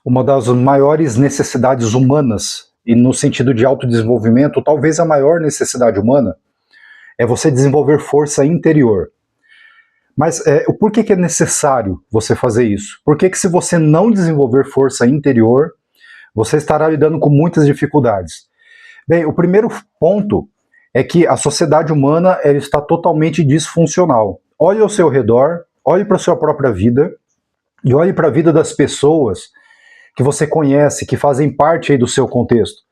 Uma das maiores necessidades humanas, e no sentido de autodesenvolvimento, talvez a maior necessidade humana, é você desenvolver força interior. Mas por que é necessário você fazer isso? Porque se você não desenvolver força interior, você estará lidando com muitas dificuldades. Bem, o primeiro ponto é que a sociedade humana ela está totalmente disfuncional. Olhe ao seu redor, olhe para a sua própria vida e olhe para a vida das pessoas que você conhece, que fazem parte aí do seu contexto.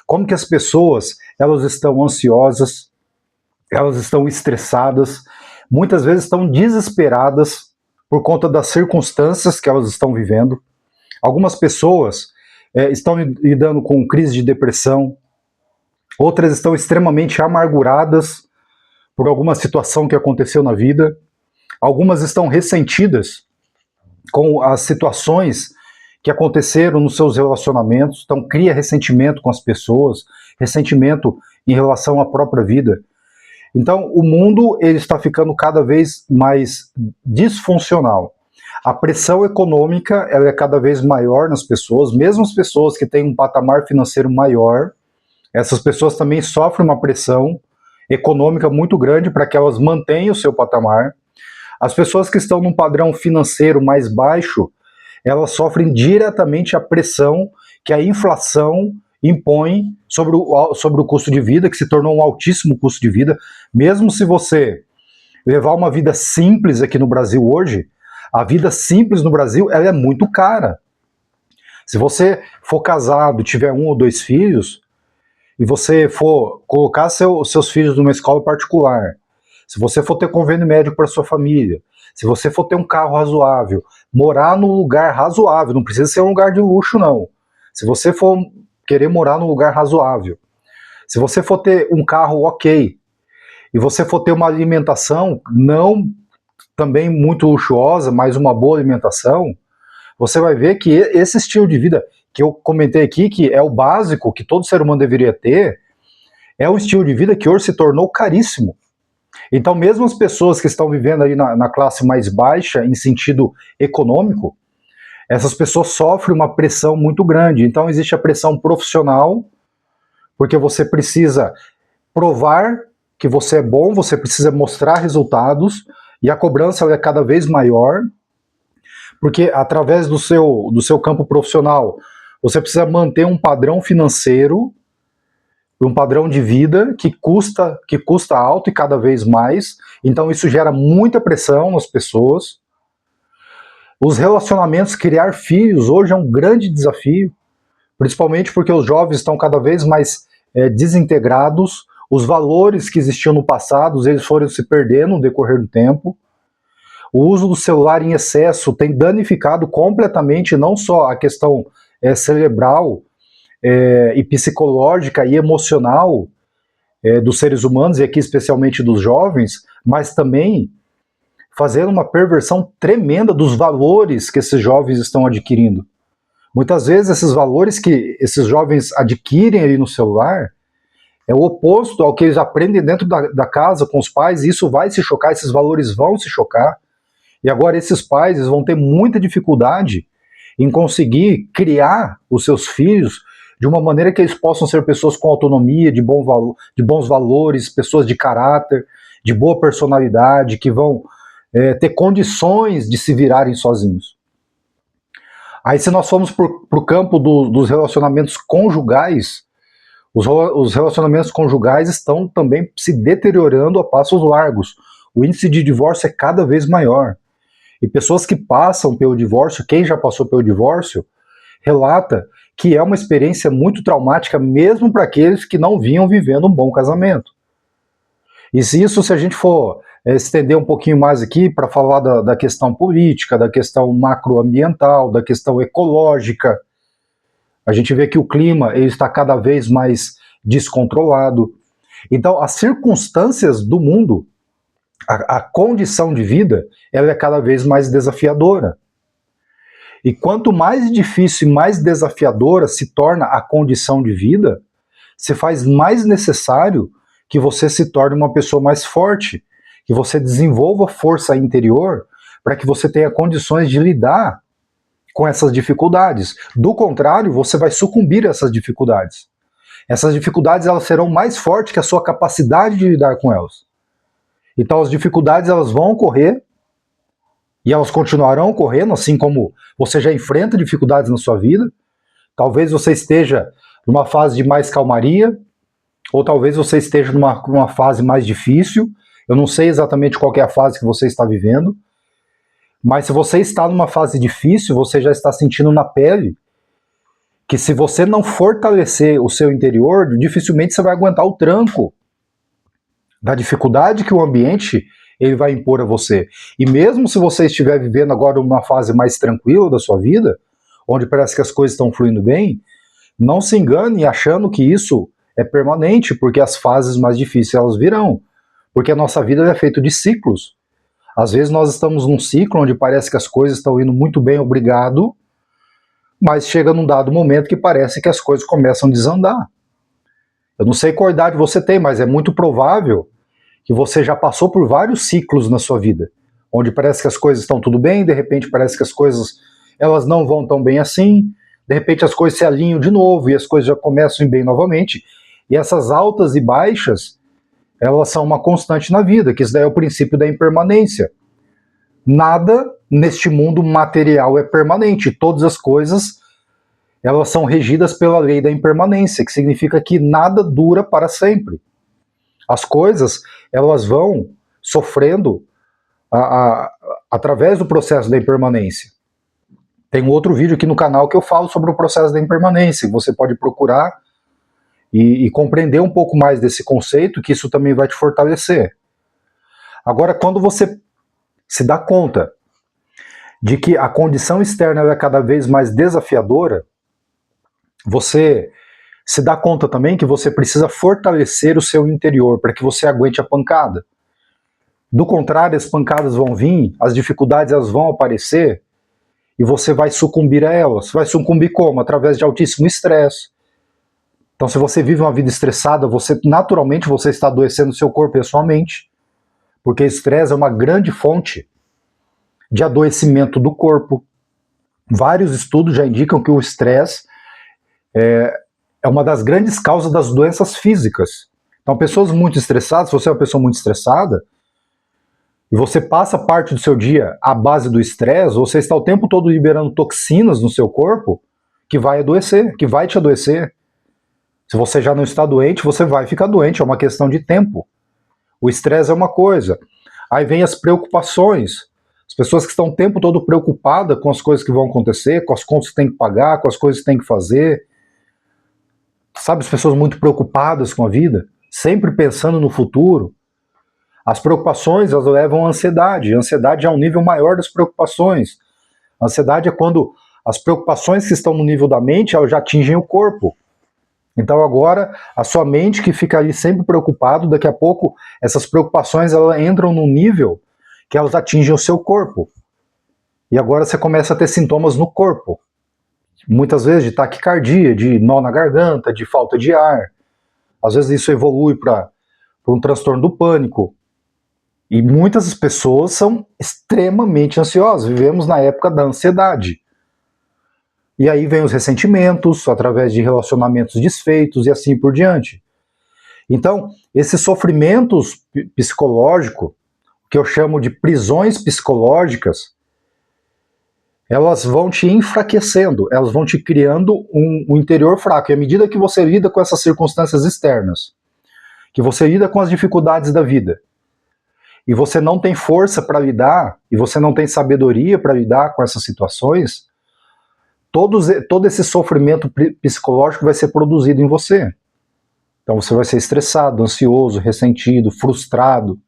Como que as pessoas elas estão ansiosas, elas estão estressadas, muitas vezes estão desesperadas por conta das circunstâncias que elas estão vivendo. Algumas pessoas estão lidando com crise de depressão, outras estão extremamente amarguradas por alguma situação que aconteceu na vida, algumas estão ressentidas com as situações que aconteceram nos seus relacionamentos, então cria ressentimento com as pessoas, ressentimento em relação à própria vida. Então o mundo ele está ficando cada vez mais disfuncional. A pressão econômica ela é cada vez maior nas pessoas, mesmo as pessoas que têm um patamar financeiro maior, essas pessoas também sofrem uma pressão econômica muito grande para que elas mantenham o seu patamar. As pessoas que estão num padrão financeiro mais baixo, elas sofrem diretamente a pressão que a inflação impõe sobre o custo de vida, que se tornou um altíssimo custo de vida. Mesmo se você levar uma vida simples aqui no Brasil hoje, a vida simples no Brasil ela é muito cara. Se você for casado, tiver 1 ou 2 filhos, e você for colocar seus filhos numa escola particular, se você for ter convênio médico para sua família, se você for ter um carro razoável, morar num lugar razoável, não precisa ser um lugar de luxo não, se você for querer morar num lugar razoável, se você for ter um carro ok, e você for ter uma alimentação não também muito luxuosa, mas uma boa alimentação, você vai ver que esse estilo de vida que eu comentei aqui, que é o básico que todo ser humano deveria ter, é um estilo de vida que hoje se tornou caríssimo. Então mesmo as pessoas que estão vivendo aí na classe mais baixa, em sentido econômico, essas pessoas sofrem uma pressão muito grande. Então existe a pressão profissional, porque você precisa provar que você é bom, você precisa mostrar resultados, e a cobrança é cada vez maior, porque através do seu campo profissional, você precisa manter um padrão financeiro, um padrão de vida que custa alto e cada vez mais, então isso gera muita pressão nas pessoas. Os relacionamentos, criar filhos hoje é um grande desafio, principalmente porque os jovens estão cada vez mais desintegrados, os valores que existiam no passado, eles foram se perdendo no decorrer do tempo. O uso do celular em excesso tem danificado completamente não só a questão cerebral e psicológica e emocional dos seres humanos, e aqui especialmente dos jovens, mas também fazendo uma perversão tremenda dos valores que esses jovens estão adquirindo. Muitas vezes esses valores que esses jovens adquirem ali no celular é o oposto ao que eles aprendem dentro da casa com os pais, e isso vai se chocar, esses valores vão se chocar. E agora esses pais eles vão ter muita dificuldade em conseguir criar os seus filhos de uma maneira que eles possam ser pessoas com autonomia, de bons valores, pessoas de caráter, de boa personalidade, que vão ter condições de se virarem sozinhos. Aí se nós formos para o campo dos relacionamentos conjugais, os relacionamentos conjugais estão também se deteriorando a passos largos. O índice de divórcio é cada vez maior. E pessoas que passam pelo divórcio, quem já passou pelo divórcio, relata que é uma experiência muito traumática mesmo para aqueles que não vinham vivendo um bom casamento. E se a gente for estender um pouquinho mais aqui para falar da questão política, da questão macroambiental, da questão ecológica, a gente vê que o clima ele está cada vez mais descontrolado. Então as circunstâncias do mundo, a condição de vida, ela é cada vez mais desafiadora. E quanto mais difícil e mais desafiadora se torna a condição de vida, se faz mais necessário que você se torne uma pessoa mais forte, que você desenvolva força interior para que você tenha condições de lidar com essas dificuldades. Do contrário, você vai sucumbir a essas dificuldades. Essas dificuldades elas serão mais fortes que a sua capacidade de lidar com elas. Então as dificuldades elas vão ocorrer e elas continuarão ocorrendo, assim como você já enfrenta dificuldades na sua vida. Talvez você esteja numa fase de mais calmaria, ou talvez você esteja numa fase mais difícil. Eu não sei exatamente qual é a fase que você está vivendo, mas se você está numa fase difícil, você já está sentindo na pele que se você não fortalecer o seu interior, dificilmente você vai aguentar o tranco da dificuldade que o ambiente ele vai impor a você. E mesmo se você estiver vivendo agora uma fase mais tranquila da sua vida, onde parece que as coisas estão fluindo bem, não se engane achando que isso é permanente, porque as fases mais difíceis elas virão. Porque a nossa vida é feita de ciclos. Às vezes nós estamos num ciclo onde parece que as coisas estão indo muito bem, obrigado, mas chega num dado momento que parece que as coisas começam a desandar. Eu não sei qual idade você tem, mas é muito provável que você já passou por vários ciclos na sua vida, onde parece que as coisas estão tudo bem, de repente parece que as coisas elas não vão tão bem assim, de repente as coisas se alinham de novo e as coisas já começam a ir bem novamente. E essas altas e baixas, elas são uma constante na vida, que isso daí é o princípio da impermanência. Nada neste mundo material é permanente, todas as coisas elas são regidas pela lei da impermanência, que significa que nada dura para sempre. As coisas elas vão sofrendo através do processo da impermanência. Tem um outro vídeo aqui no canal que eu falo sobre o processo da impermanência, que você pode procurar e compreender um pouco mais desse conceito, que isso também vai te fortalecer. Agora, quando você se dá conta de que a condição externa é cada vez mais desafiadora, você se dá conta também que você precisa fortalecer o seu interior para que você aguente a pancada. Do contrário, as pancadas vão vir, as dificuldades elas vão aparecer e você vai sucumbir a elas. Vai sucumbir como? Através de altíssimo estresse. Então, se você vive uma vida estressada, naturalmente você está adoecendo o seu corpo e a sua mente, porque o estresse é uma grande fonte de adoecimento do corpo. Vários estudos já indicam que o estresse é uma das grandes causas das doenças físicas. Então, pessoas muito estressadas, se você é uma pessoa muito estressada, e você passa parte do seu dia à base do estresse, você está o tempo todo liberando toxinas no seu corpo que vai adoecer, que vai te adoecer. Se você já não está doente, você vai ficar doente, é uma questão de tempo. O estresse é uma coisa. Aí vem as preocupações. As pessoas que estão o tempo todo preocupadas com as coisas que vão acontecer, com as contas que tem que pagar, com as coisas que tem que fazer. Sabe, as pessoas muito preocupadas com a vida, sempre pensando no futuro. As preocupações, elas levam à ansiedade. A ansiedade é um nível maior das preocupações. A ansiedade é quando as preocupações que estão no nível da mente, elas já atingem o corpo. Então agora, a sua mente que fica ali sempre preocupado, daqui a pouco, essas preocupações elas entram num nível que elas atingem o seu corpo. E agora você começa a ter sintomas no corpo. Muitas vezes de taquicardia, de nó na garganta, de falta de ar. Às vezes isso evolui para um transtorno do pânico. E muitas pessoas são extremamente ansiosas. Vivemos na época da ansiedade. E aí vem os ressentimentos, através de relacionamentos desfeitos e assim por diante. Então, esses sofrimentos psicológicos, que eu chamo de prisões psicológicas, elas vão te enfraquecendo, elas vão te criando um interior fraco. E à medida que você lida com essas circunstâncias externas, que você lida com as dificuldades da vida, e você não tem força para lidar, e você não tem sabedoria para lidar com essas situações, todo esse sofrimento psicológico vai ser produzido em você. Então você vai ser estressado, ansioso, ressentido, frustrado,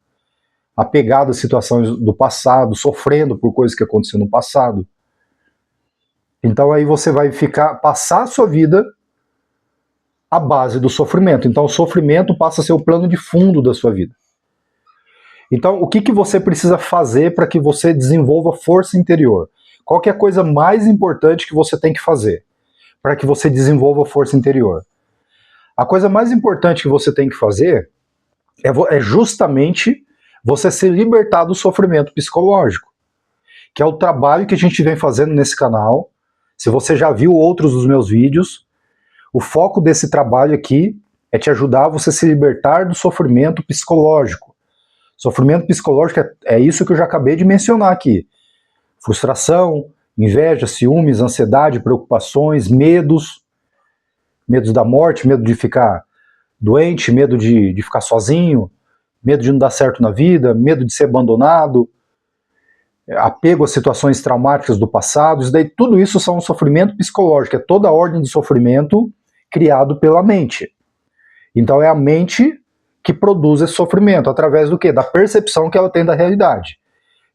apegado às situações do passado, sofrendo por coisas que aconteceram no passado. Então aí você vai passar a sua vida à base do sofrimento. Então o sofrimento passa a ser o plano de fundo da sua vida. Então o que você precisa fazer para que você desenvolva força interior? Qual que é a coisa mais importante que você tem que fazer para que você desenvolva força interior? A coisa mais importante que você tem que fazer é justamente você se libertar do sofrimento psicológico, que é o trabalho que a gente vem fazendo nesse canal Se você já viu outros dos meus vídeos, o foco desse trabalho aqui é te ajudar a você se libertar do sofrimento psicológico. Sofrimento psicológico é isso que eu já acabei de mencionar aqui. Frustração, inveja, ciúmes, ansiedade, preocupações, medos. Medos da morte, medo de ficar doente, medo de ficar sozinho, medo de não dar certo na vida, medo de ser abandonado, apego a situações traumáticas do passado. Tudo isso são um sofrimento psicológico, é toda a ordem de sofrimento criado pela mente. Então é a mente que produz esse sofrimento, através do quê? Da percepção que ela tem da realidade.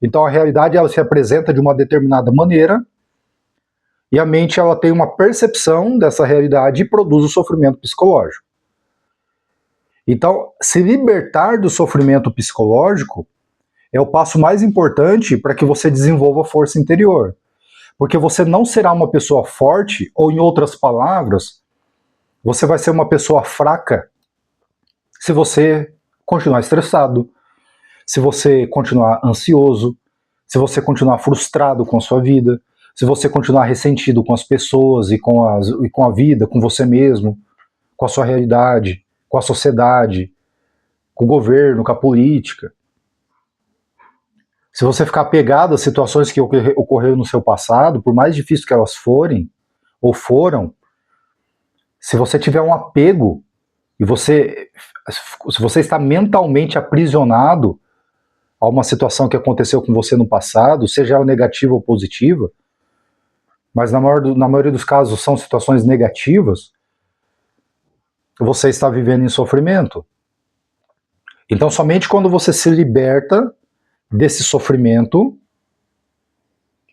Então a realidade ela se apresenta de uma determinada maneira, e a mente ela tem uma percepção dessa realidade e produz o sofrimento psicológico. Então, se libertar do sofrimento psicológico é o passo mais importante para que você desenvolva força interior. Porque você não será uma pessoa forte, ou em outras palavras, você vai ser uma pessoa fraca se você continuar estressado, se você continuar ansioso, se você continuar frustrado com a sua vida, se você continuar ressentido com as pessoas e com a vida, com você mesmo, com a sua realidade, com a sociedade, com o governo, com a política. Se você ficar apegado às situações que ocorreram no seu passado, por mais difíceis que elas forem ou foram, se você tiver um apego e se você está mentalmente aprisionado a uma situação que aconteceu com você no passado, seja ela negativa ou positiva, mas na maioria dos casos são situações negativas, você está vivendo em sofrimento. Então somente quando você se liberta desse sofrimento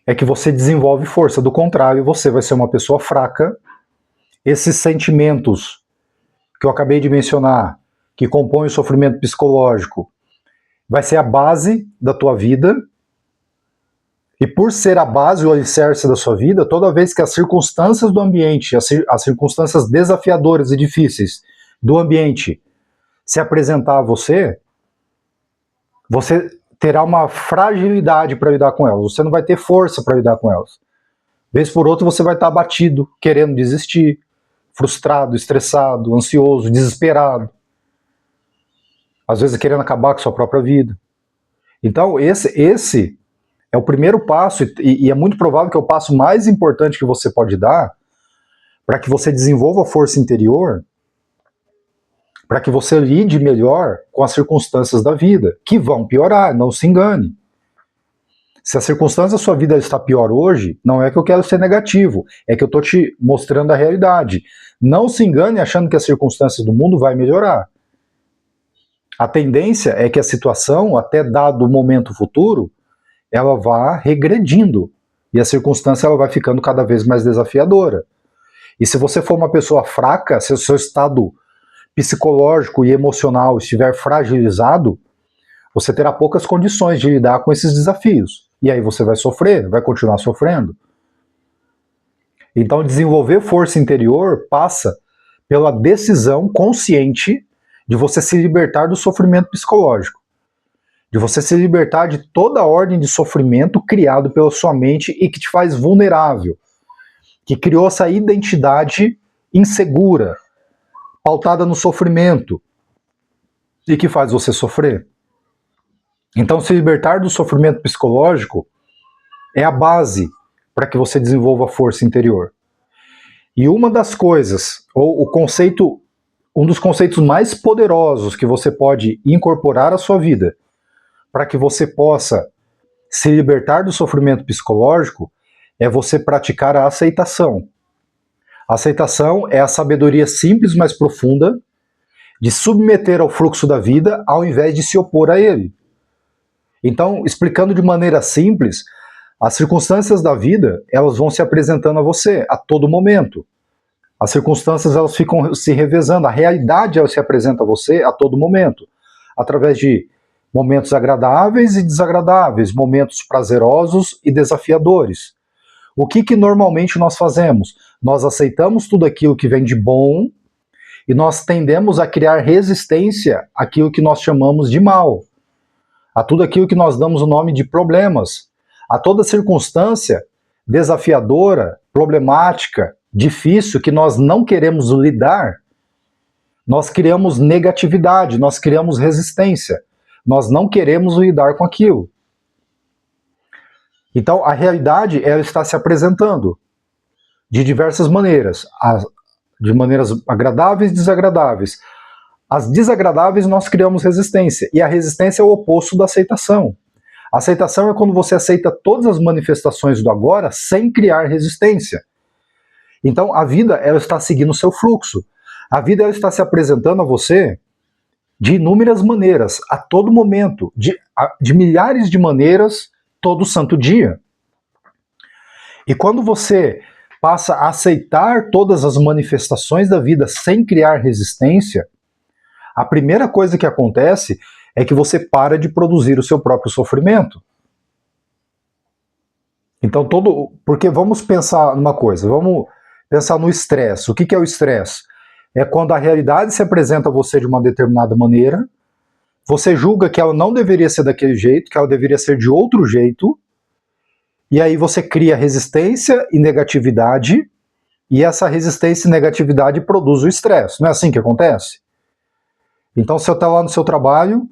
é que você desenvolve força. Do contrário, você vai ser uma pessoa fraca. Esses sentimentos que eu acabei de mencionar, que compõem o sofrimento psicológico, vai ser a base da tua vida. E por ser a base, o alicerce da sua vida, toda vez que as circunstâncias do ambiente, as circunstâncias desafiadoras e difíceis do ambiente se apresentar a você, você terá uma fragilidade para lidar com elas. Você não vai ter força para lidar com elas. Vez por outra você vai estar abatido, querendo desistir, frustrado, estressado, ansioso, desesperado. Às vezes querendo acabar com a sua própria vida. Então esse é o primeiro passo, e é muito provável que é o passo mais importante que você pode dar para que você desenvolva força interior, para que você lide melhor com as circunstâncias da vida, que vão piorar, não se engane. Se a circunstância da sua vida está pior hoje, não é que eu quero ser negativo, é que eu estou te mostrando a realidade. Não se engane achando que as circunstâncias do mundo vai melhorar. A tendência é que a situação, até dado o momento futuro, ela vá regredindo, e a circunstância ela vai ficando cada vez mais desafiadora. E se você for uma pessoa fraca, se o seu estado psicológico e emocional estiver fragilizado, você terá poucas condições de lidar com esses desafios. E aí você vai sofrer, vai continuar sofrendo. Então desenvolver força interior passa pela decisão consciente de você se libertar do sofrimento psicológico. De você se libertar de toda a ordem de sofrimento criado pela sua mente e que te faz vulnerável, que criou essa identidade insegura, pautada no sofrimento, e que faz você sofrer. Então se libertar do sofrimento psicológico é a base para que você desenvolva força interior. E uma das coisas, ou um dos conceitos mais poderosos que você pode incorporar à sua vida, para que você possa se libertar do sofrimento psicológico, é você praticar a aceitação. A aceitação é a sabedoria simples, mas profunda, de submeter ao fluxo da vida ao invés de se opor a ele. Então, explicando de maneira simples, as circunstâncias da vida, elas vão se apresentando a você a todo momento. As circunstâncias, elas ficam se revezando, a realidade, ela se apresenta a você a todo momento, através de momentos agradáveis e desagradáveis, momentos prazerosos e desafiadores. O que normalmente nós fazemos? Nós aceitamos tudo aquilo que vem de bom e nós tendemos a criar resistência àquilo que nós chamamos de mal, a tudo aquilo que nós damos o nome de problemas. A toda circunstância, desafiadora, problemática, difícil, que nós não queremos lidar, nós criamos negatividade, nós criamos resistência. Nós não queremos lidar com aquilo. Então, a realidade, ela está se apresentando de diversas maneiras, de maneiras agradáveis e desagradáveis. As desagradáveis nós criamos resistência, e a resistência é o oposto da aceitação. A aceitação é quando você aceita todas as manifestações do agora sem criar resistência. Então, a vida, ela está seguindo o seu fluxo. A vida, ela está se apresentando a você de inúmeras maneiras, a todo momento, de milhares de maneiras, todo santo dia. E quando você passa a aceitar todas as manifestações da vida sem criar resistência, a primeira coisa que acontece é que você para de produzir o seu próprio sofrimento. Então, porque vamos pensar numa coisa, vamos pensar no estresse. O que é o estresse? É quando a realidade se apresenta a você de uma determinada maneira, você julga que ela não deveria ser daquele jeito, que ela deveria ser de outro jeito, e aí você cria resistência e negatividade, e essa resistência e negatividade produz o estresse. Não é assim que acontece? Então você está lá no seu trabalho,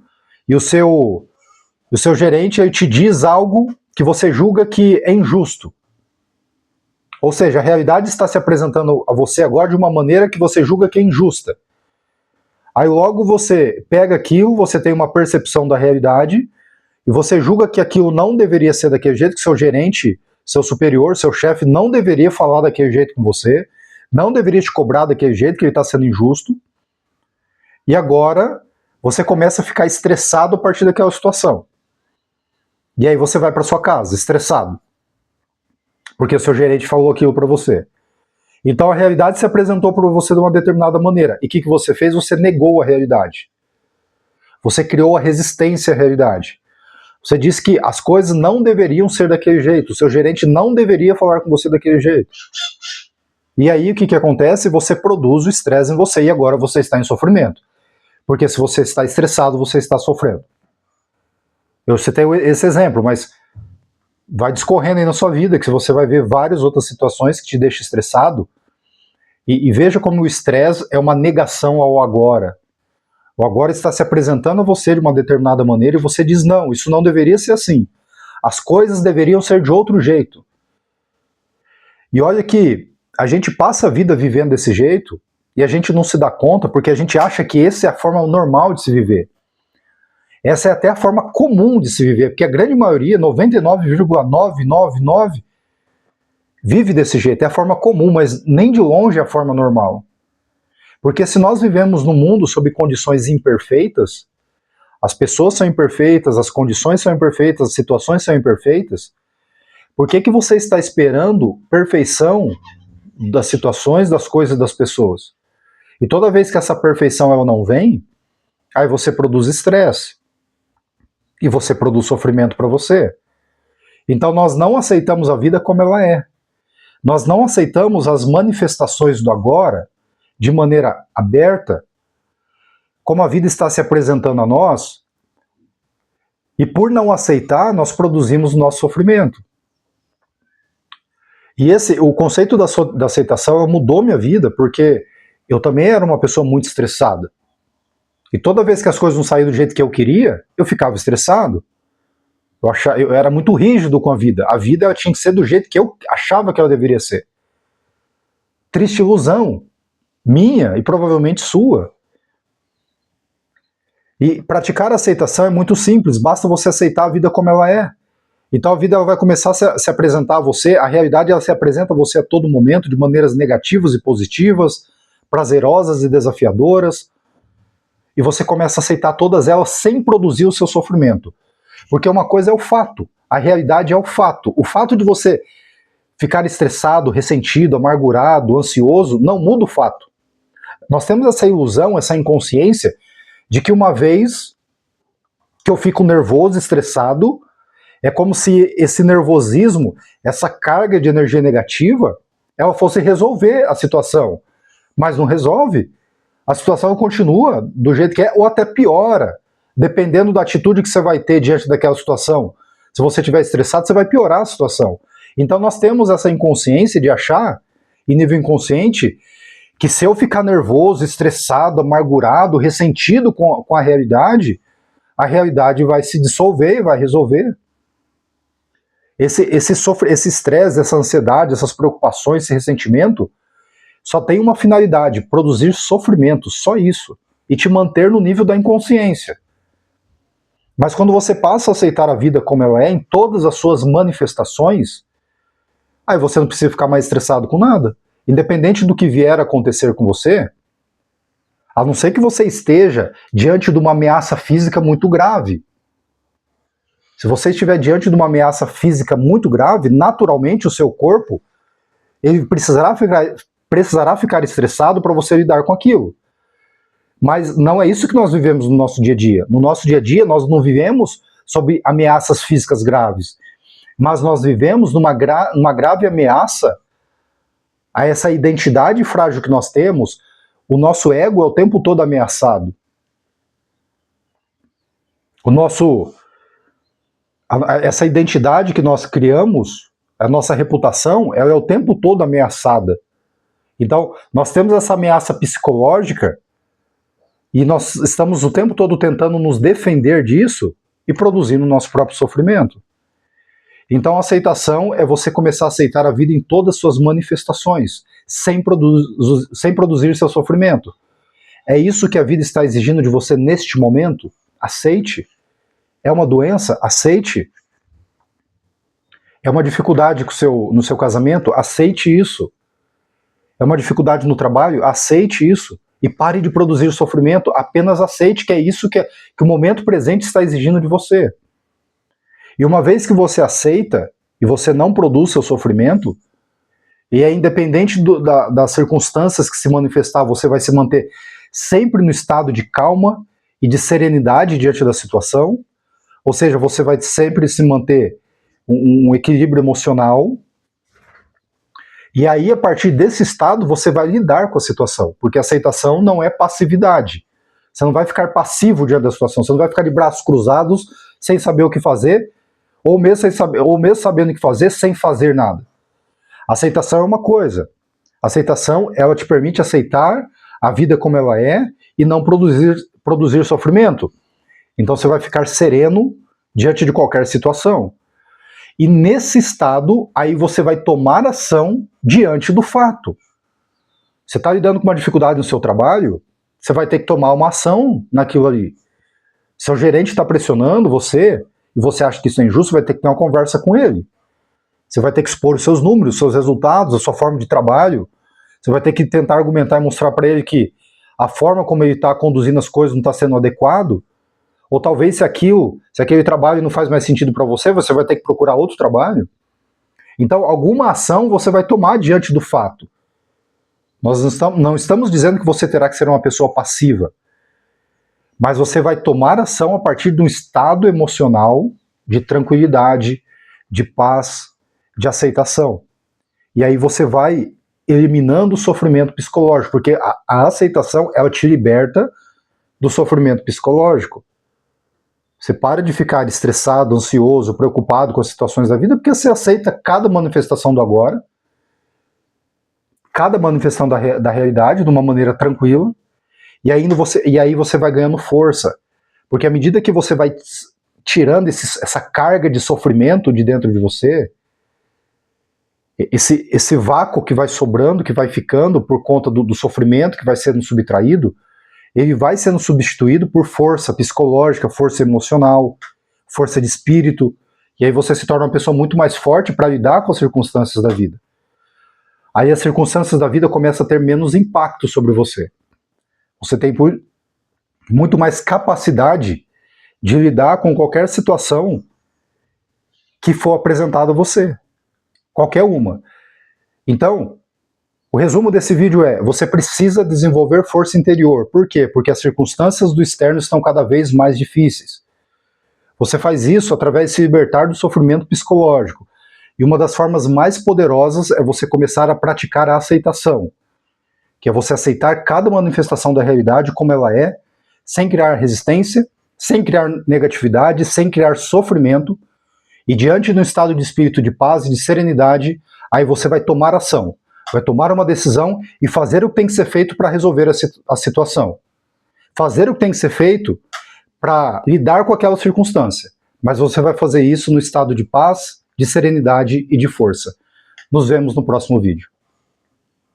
e o seu gerente ele te diz algo que você julga que é injusto. Ou seja, a realidade está se apresentando a você agora de uma maneira que você julga que é injusta. Aí logo você pega aquilo, você tem uma percepção da realidade, e você julga que aquilo não deveria ser daquele jeito, que seu gerente, seu superior, seu chefe não deveria falar daquele jeito com você, não deveria te cobrar daquele jeito, que ele está sendo injusto. E agora você começa a ficar estressado a partir daquela situação. E aí você vai para sua casa, estressado, porque o seu gerente falou aquilo para você. Então a realidade se apresentou para você de uma determinada maneira. E o que você fez? Você negou a realidade. Você criou a resistência à realidade. Você disse que as coisas não deveriam ser daquele jeito. O seu gerente não deveria falar com você daquele jeito. E aí o que acontece? Você produz o estresse em você e agora você está em sofrimento. Porque se você está estressado, você está sofrendo. Eu citei esse exemplo, mas vai discorrendo aí na sua vida, que você vai ver várias outras situações que te deixam estressado, e veja como o estresse é uma negação ao agora. O agora está se apresentando a você de uma determinada maneira e você diz, não, isso não deveria ser assim. As coisas deveriam ser de outro jeito. E olha que a gente passa a vida vivendo desse jeito e a gente não se dá conta porque a gente acha que essa é a forma normal de se viver. Essa é até a forma comum de se viver, porque a grande maioria, 99,999, vive desse jeito. É a forma comum, mas nem de longe é a forma normal. Porque se nós vivemos num mundo sob condições imperfeitas, as pessoas são imperfeitas, as condições são imperfeitas, as situações são imperfeitas, por que você está esperando perfeição das situações, das coisas, das pessoas? E toda vez que essa perfeição ela não vem, aí você produz estresse. E você produz sofrimento para você. Então nós não aceitamos a vida como ela é. Nós não aceitamos as manifestações do agora de maneira aberta, como a vida está se apresentando a nós, e por não aceitar, nós produzimos o nosso sofrimento. E o conceito da aceitação mudou minha vida, porque eu também era uma pessoa muito estressada. E toda vez que as coisas não saíam do jeito que eu queria, eu ficava estressado. Eu era muito rígido com a vida. A vida ela tinha que ser do jeito que eu achava que ela deveria ser. Triste ilusão. Minha e provavelmente sua. E praticar a aceitação é muito simples. Basta você aceitar a vida como ela é. Então a vida ela vai começar a se apresentar a você. A realidade ela se apresenta a você a todo momento de maneiras negativas e positivas, prazerosas e desafiadoras. E você começa a aceitar todas elas sem produzir o seu sofrimento. Porque uma coisa é o fato, a realidade é o fato. O fato de você ficar estressado, ressentido, amargurado, ansioso, não muda o fato. Nós temos essa ilusão, essa inconsciência, de que uma vez que eu fico nervoso, estressado, é como se esse nervosismo, essa carga de energia negativa, ela fosse resolver a situação. Mas não resolve. A situação continua do jeito que é, ou até piora, dependendo da atitude que você vai ter diante daquela situação. Se você estiver estressado, você vai piorar a situação. Então nós temos essa inconsciência de achar, em nível inconsciente, que se eu ficar nervoso, estressado, amargurado, ressentido com a realidade vai se dissolver e vai resolver. Esse estresse, essa ansiedade, essas preocupações, esse ressentimento, só tem uma finalidade: produzir sofrimento, só isso, e te manter no nível da inconsciência. Mas quando você passa a aceitar a vida como ela é, em todas as suas manifestações, aí você não precisa ficar mais estressado com nada. Independente do que vier a acontecer com você, a não ser que você esteja diante de uma ameaça física muito grave. Se você estiver diante de uma ameaça física muito grave, naturalmente o seu corpo ele precisará ficar estressado para você lidar com aquilo. Mas não é isso que nós vivemos no nosso dia a dia. No nosso dia a dia, nós não vivemos sob ameaças físicas graves, mas nós vivemos numa grave ameaça a essa identidade frágil que nós temos. O nosso ego é o tempo todo ameaçado. Essa identidade que nós criamos, a nossa reputação, ela é o tempo todo ameaçada. Então, nós temos essa ameaça psicológica e nós estamos o tempo todo tentando nos defender disso e produzindo o nosso próprio sofrimento. Então, a aceitação é você começar a aceitar a vida em todas as suas manifestações, sem produzir seu sofrimento. É isso que a vida está exigindo de você neste momento? Aceite. É uma doença? Aceite. É uma dificuldade no seu casamento? Aceite isso. É uma dificuldade no trabalho? Aceite isso. E pare de produzir sofrimento, apenas aceite que é isso que o momento presente está exigindo de você. E uma vez que você aceita e você não produz seu sofrimento, e é independente das circunstâncias que se manifestar, você vai se manter sempre no estado de calma e de serenidade diante da situação, ou seja, você vai sempre se manter um equilíbrio emocional, e aí a partir desse estado você vai lidar com a situação, porque a aceitação não é passividade. Você não vai ficar passivo diante da situação, você não vai ficar de braços cruzados sem saber o que fazer, ou mesmo sabendo o que fazer sem fazer nada. A aceitação é uma coisa. A aceitação, ela te permite aceitar a vida como ela é e não produzir sofrimento. Então você vai ficar sereno diante de qualquer situação. E nesse estado, aí você vai tomar ação diante do fato. Você está lidando com uma dificuldade no seu trabalho, você vai ter que tomar uma ação naquilo ali. Seu gerente está pressionando você, e você acha que isso é injusto, você vai ter que ter uma conversa com ele. Você vai ter que expor os seus números, os seus resultados, a sua forma de trabalho. Você vai ter que tentar argumentar e mostrar para ele que a forma como ele está conduzindo as coisas não está sendo adequado. Ou talvez se aquele trabalho não faz mais sentido para você, você vai ter que procurar outro trabalho. Então, alguma ação você vai tomar diante do fato. Nós não estamos dizendo que você terá que ser uma pessoa passiva, mas você vai tomar ação a partir de um estado emocional de tranquilidade, de paz, de aceitação. E aí você vai eliminando o sofrimento psicológico, porque a aceitação, ela te liberta do sofrimento psicológico. Você para de ficar estressado, ansioso, preocupado com as situações da vida, porque você aceita cada manifestação do agora, cada manifestação da realidade de uma maneira tranquila, e aí você vai ganhando força. Porque à medida que você vai tirando essa carga de sofrimento de dentro de você, esse vácuo que vai sobrando, que vai ficando por conta do sofrimento que vai sendo subtraído, ele vai sendo substituído por força psicológica, força emocional, força de espírito, e aí você se torna uma pessoa muito mais forte para lidar com as circunstâncias da vida. Aí as circunstâncias da vida começam a ter menos impacto sobre você. Você tem muito mais capacidade de lidar com qualquer situação que for apresentada a você. Qualquer uma. Então, o resumo desse vídeo é: você precisa desenvolver força interior. Por quê? Porque as circunstâncias do externo estão cada vez mais difíceis. Você faz isso através de se libertar do sofrimento psicológico. E uma das formas mais poderosas é você começar a praticar a aceitação, que é você aceitar cada manifestação da realidade como ela é, sem criar resistência, sem criar negatividade, sem criar sofrimento, E diante de um estado de espírito de paz e de serenidade, aí você vai tomar ação, vai tomar uma decisão e fazer o que tem que ser feito para resolver a situação. Fazer o que tem que ser feito para lidar com aquela circunstância. Mas você vai fazer isso no estado de paz, de serenidade e de força. Nos vemos no próximo vídeo.